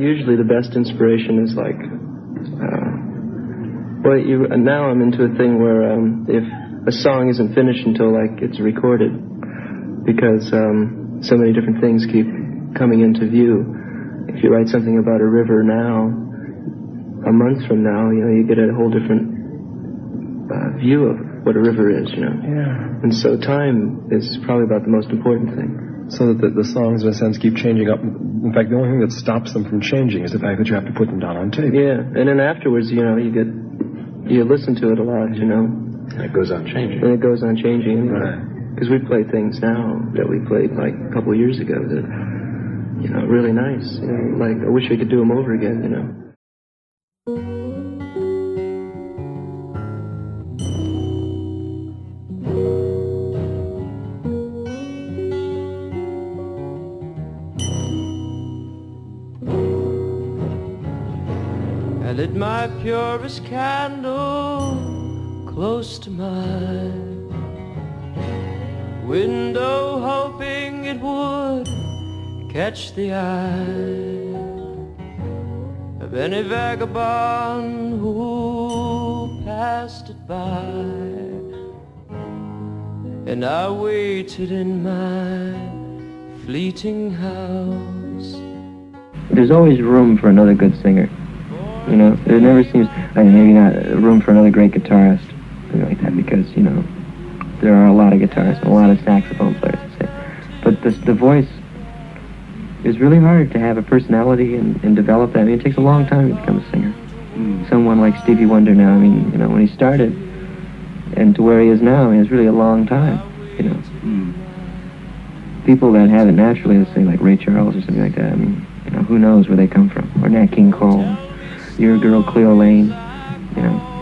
usually the best inspiration is like, now I'm into a thing where if a song isn't finished until like it's recorded, because so many different things keep coming into view. If you write something about a river now, a month from now, you get a whole different view of what a river is, Yeah. And so time is probably about the most important thing. So that the songs, in a sense, keep changing up. In fact, the only thing that stops them from changing is the fact that you have to put them down on tape. Yeah, and then afterwards, you listen to it a lot, And it goes on changing. And it goes on changing anyway. Right. Because we play things now that we played like a couple of years ago that, really nice. Like, I wish we could do them over again, I lit my purest candle close to my window, hoping it would catch the eye of any vagabond who passed it by. And I waited in my fleeting house. There's always room for another good singer. There never seems, maybe not room for another great guitarist, something like that, because, there are a lot of guitarists and a lot of saxophone players, to say. But the voice is really hard to have a personality and develop that. It takes a long time to become a singer. Someone like Stevie Wonder now, when he started and to where he is now, it's really a long time, People that have it naturally, let's say like Ray Charles or something like that, who knows where they come from, or Nat King Cole. Your girl Cleo Lane,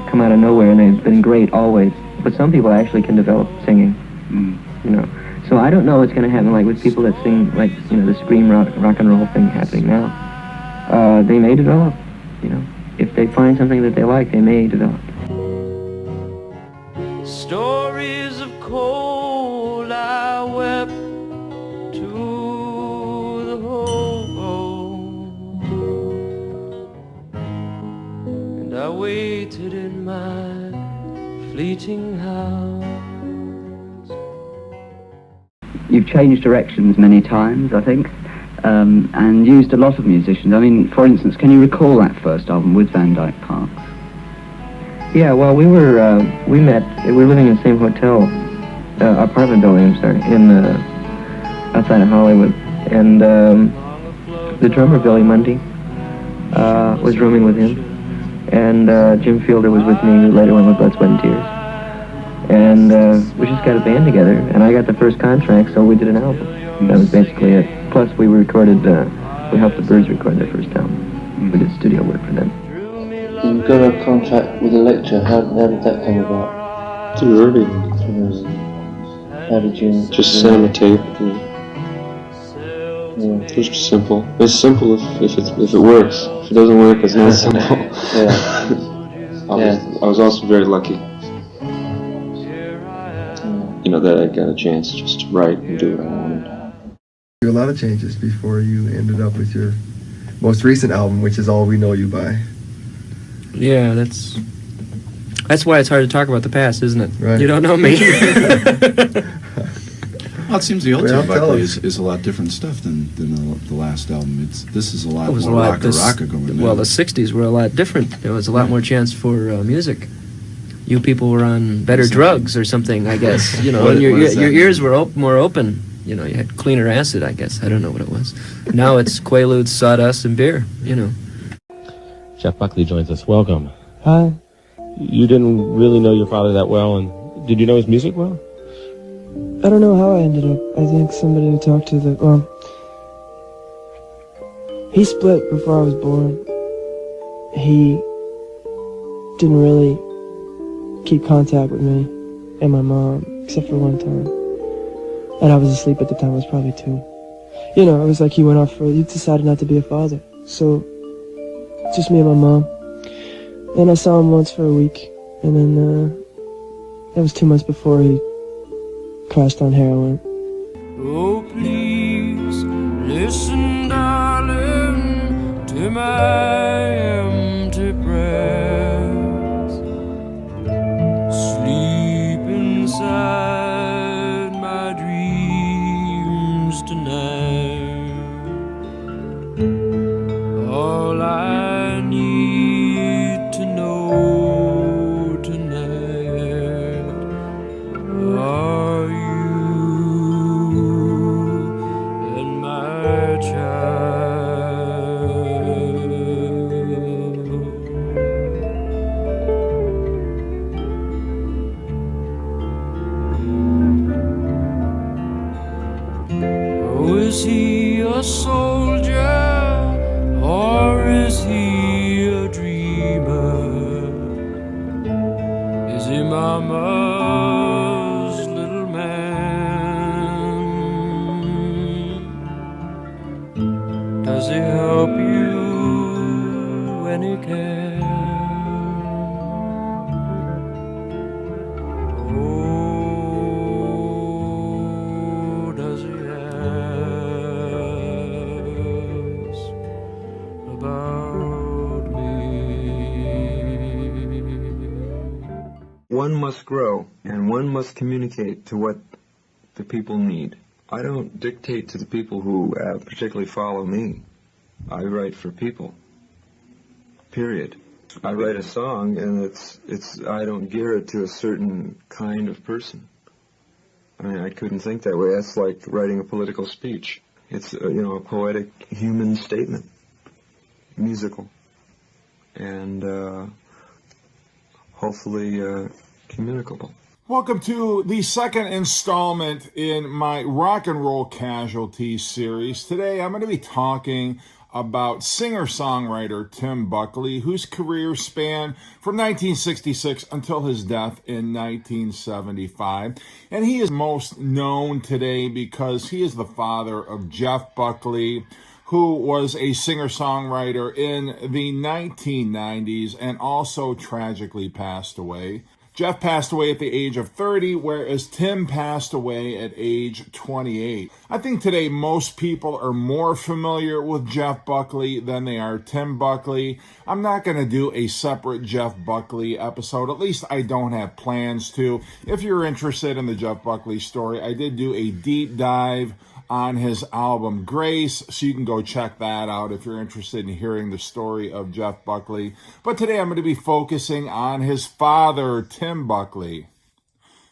come out of nowhere and they've been great always. But some people actually can develop singing, So I don't know what's going to happen, like with people that sing, like, the scream rock and roll thing happening now. They may develop, If they find something that they like, they may develop. Stories of cold I wept to the and I waited in my fleeting house. You've changed directions many times, I think, and used a lot of musicians. For instance, can you recall that first album with Van Dyke Parks? Yeah, well, we met, we were living in the same hotel, apartment building, outside of Hollywood, and the drummer, Billy Mundy, was rooming with him, and Jim Fielder was with me, who later went with Blood, Sweat and Tears, and we just got a band together, and I got the first contract, so we did an album. That was basically it. Plus, we recorded, we helped the Byrds record their first album. We did studio work for them. You got a contract with Elektra. How did that come about? Too early. How did you... Just send them a tape. Yeah. It was just simple. It's simple if it works. If it doesn't work, it's not simple. I was also very lucky. That I got a chance just to write and do what I wanted. A lot of changes before you ended up with your most recent album, which is All We Know You By. Yeah, that's why it's hard to talk about the past, isn't it? Right. You don't know me. Well, it seems the old Tim Buckley is a lot different stuff than the last album. This is a lot more rocka going on. Well, the 60s were a lot different. There was a lot more chance for music. You people were on better drugs or something, I guess. And your ears were more open. You had cleaner acid, I guess. I don't know what it was. Now it's Quaaludes, sawdust, and beer, Jeff Buckley joins us. Welcome. Hi. You didn't really know your father that well, and did you know his music well? I don't know how I ended up. I think somebody who talked to he split before I was born. He didn't really keep contact with me and my mom, except for one time. And I was asleep at the time. I was probably 2. It was like he decided not to be a father. So, just me and my mom. And I saw him once for a week. And then, that was 2 months before he crashed on heroin. Oh, please, listen, darling, to to my empty breath. Sleep inside my dreams tonight. All I need to know tonight are you and my child. Oh, is he a soldier or is he a dreamer? Is he mama's little man? Does he help you when he can? Oh, does he ask about me? One must grow, and one must communicate to what the people need. I don't dictate to the people who particularly follow me. I write for people. Period. I write a song, and I don't gear it to a certain kind of person. I mean, I couldn't think that way. That's like writing a political speech. It's a poetic human statement, musical, and hopefully communicable. Welcome to the second installment in my Rock and Roll Casualties series. Today I'm going to be talking about singer-songwriter Tim Buckley, whose career spanned from 1966 until his death in 1975. And he is most known today because he is the father of Jeff Buckley, who was a singer-songwriter in the 1990s and also tragically passed away. Jeff passed away at the age of 30, whereas Tim passed away at age 28. I think today most people are more familiar with Jeff Buckley than they are Tim Buckley. I'm not going to do a separate Jeff Buckley episode. At least I don't have plans to. If you're interested in the Jeff Buckley story, I did do a deep dive on his album Grace, so you can go check that out if you're interested in hearing the story of Jeff Buckley. But today I'm going to be focusing on his father, Tim Buckley.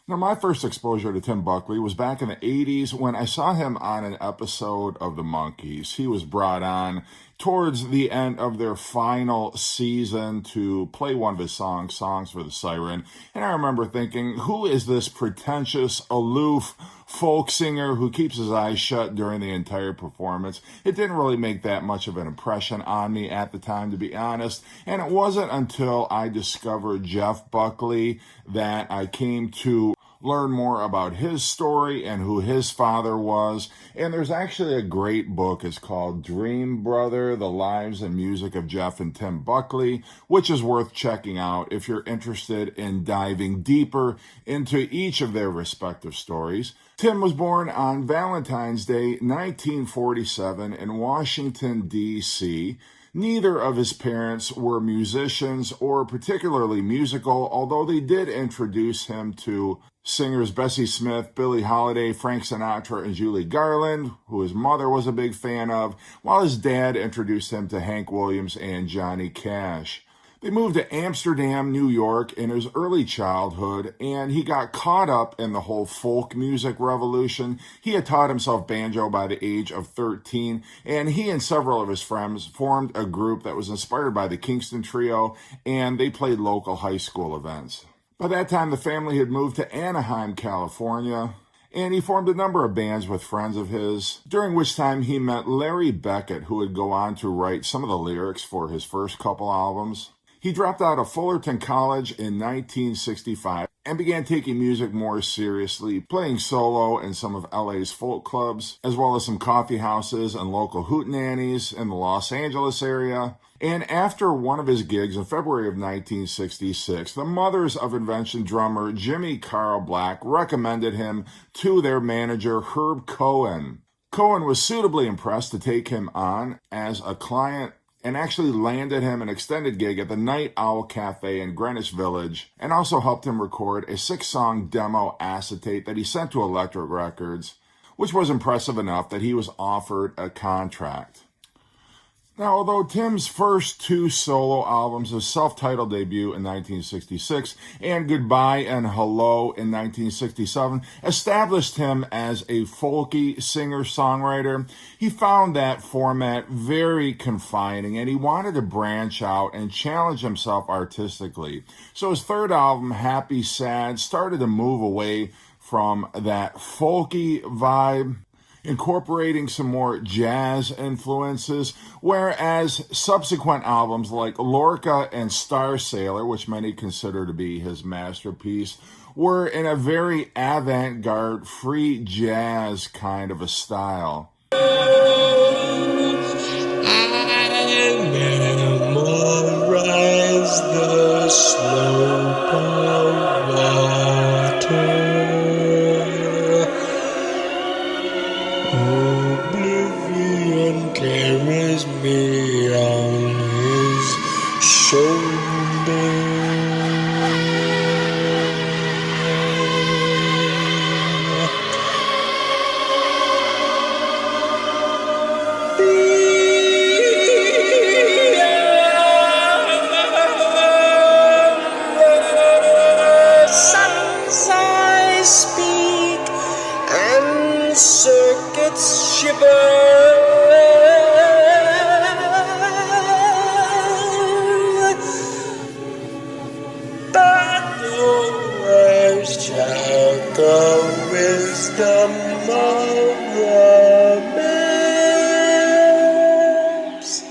Now, my first exposure to Tim Buckley was back in the 80s when I saw him on an episode of The Monkees. He was brought on towards the end of their final season to play one of his songs, Songs for the Siren. And I remember thinking, who is this pretentious, aloof folk singer who keeps his eyes shut during the entire performance? It didn't really make that much of an impression on me at the time, to be honest. And it wasn't until I discovered Jeff Buckley that I came to learn more about his story and who his father was. And there's actually a great book. It's called Dream Brother, The Lives and Music of Jeff and Tim Buckley, which is worth checking out if you're interested in diving deeper into each of their respective stories. Tim was born on Valentine's Day, 1947 in Washington, D.C. Neither of his parents were musicians or particularly musical, although they did introduce him to singers Bessie Smith, Billie Holiday, Frank Sinatra, and Julie Garland, who his mother was a big fan of, while his dad introduced him to Hank Williams and Johnny Cash. They moved to Amsterdam, New York in his early childhood, and he got caught up in the whole folk music revolution. He had taught himself banjo by the age of 13, and he and several of his friends formed a group that was inspired by the Kingston Trio, and they played local high school events. By that time, the family had moved to Anaheim, California, and he formed a number of bands with friends of his, during which time he met Larry Beckett, who would go on to write some of the lyrics for his first couple albums. He dropped out of Fullerton College in 1965 and began taking music more seriously, playing solo in some of LA's folk clubs, as well as some coffee houses and local hootenannies in the Los Angeles area. And after one of his gigs in February of 1966, the Mothers of Invention drummer Jimmy Carl Black recommended him to their manager Herb Cohen. Cohen was suitably impressed to take him on as a client, and actually landed him an extended gig at the Night Owl Cafe in Greenwich Village, and also helped him record a 6-song demo acetate that he sent to Electric Records, which was impressive enough that he was offered a contract. Now, although Tim's first 2 solo albums, his self-titled debut in 1966 and Goodbye and Hello in 1967, established him as a folky singer-songwriter, he found that format very confining, and he wanted to branch out and challenge himself artistically. So his third album, Happy Sad, started to move away from that folky vibe, incorporating some more jazz influences, whereas subsequent albums like Lorca and Star Sailor, which many consider to be his masterpiece, were in a very avant-garde, free jazz kind of a style. Memorize the slope of water. Oblivion carries me on his shoulder. Sons I speak and circuits shiver. But the words shout the wisdom of romance.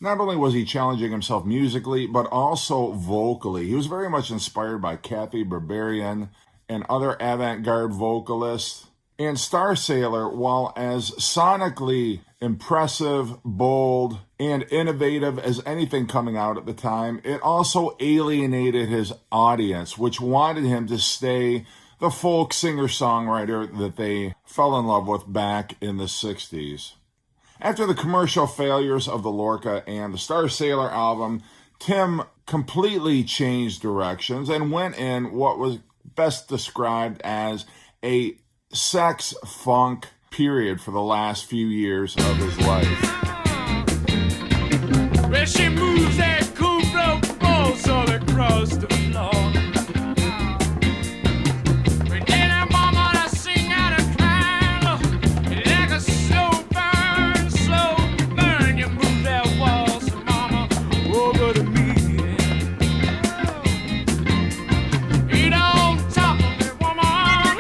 Not only was he challenging himself musically, but also vocally. He was very much inspired by Kathy Berberian and other avant-garde vocalists. And Star Sailor, while as sonically impressive, bold, and innovative as anything coming out at the time, it also alienated his audience, which wanted him to stay the folk singer-songwriter that they fell in love with back in the 60s. After the commercial failures of the Lorca and the Star Sailor album, Tim completely changed directions and went in what was best described as a sex funk period for the last few years of his life. Where she moves that cool blow balls all across the floor. When that mama I sing out of clown, like a slow burn, you move that waltz, mama, over to me. Eat on top of me, woman.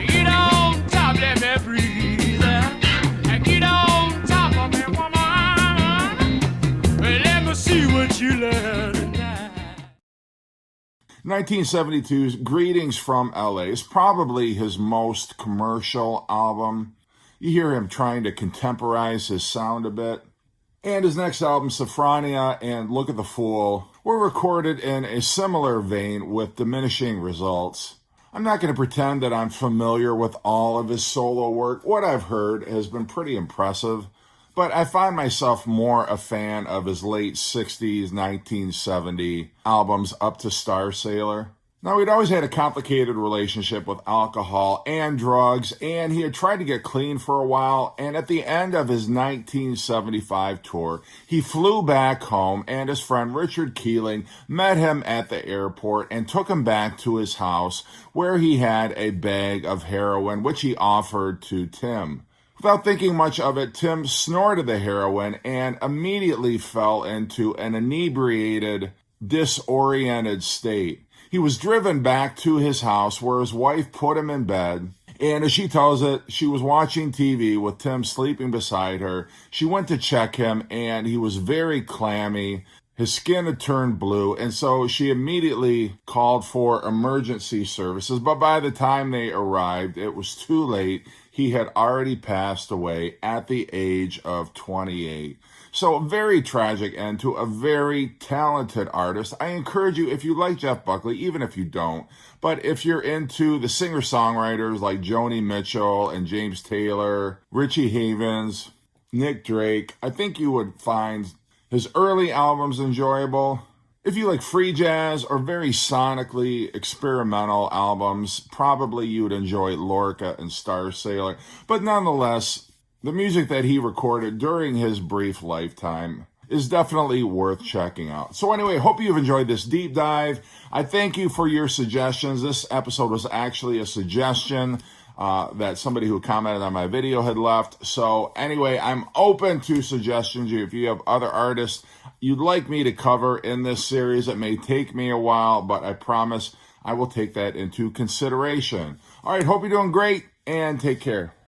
Eat on top, let me breathe. Eat on top of me, woman. Let me see what you learn tonight. 1972's Greetings from LA is probably his most commercial album. You hear him trying to contemporize his sound a bit. And his next album, Sophronia and Look at the Fool, were recorded in a similar vein with diminishing results. I'm not going to pretend that I'm familiar with all of his solo work. What I've heard has been pretty impressive, but I find myself more a fan of his late 60s, 1970 albums up to Star Sailor. Now, he'd always had a complicated relationship with alcohol and drugs, and he had tried to get clean for a while, and at the end of his 1975 tour, he flew back home, and his friend Richard Keeling met him at the airport and took him back to his house, where he had a bag of heroin, which he offered to Tim. Without thinking much of it, Tim snorted the heroin and immediately fell into an inebriated, disoriented state. He was driven back to his house where his wife put him in bed, and as she tells it, she was watching TV with Tim sleeping beside her. She went to check him, and he was very clammy. His skin had turned blue, and so she immediately called for emergency services, but by the time they arrived, it was too late. He had already passed away at the age of 28. So a very tragic end to a very talented artist. I encourage you, if you like Jeff Buckley, even if you don't, but if you're into the singer-songwriters like Joni Mitchell and James Taylor, Richie Havens, Nick Drake. I think you would find his early albums enjoyable. If you like free jazz or very sonically experimental albums, probably you would enjoy Lorca and Star Sailor. But nonetheless, the music that he recorded during his brief lifetime is definitely worth checking out. So anyway, hope you've enjoyed this deep dive. I thank you for your suggestions. This episode was actually a suggestion that somebody who commented on my video had left. So anyway, I'm open to suggestions. If you have other artists you'd like me to cover in this series, it may take me a while, but I promise I will take that into consideration. All right, hope you're doing great, and take care.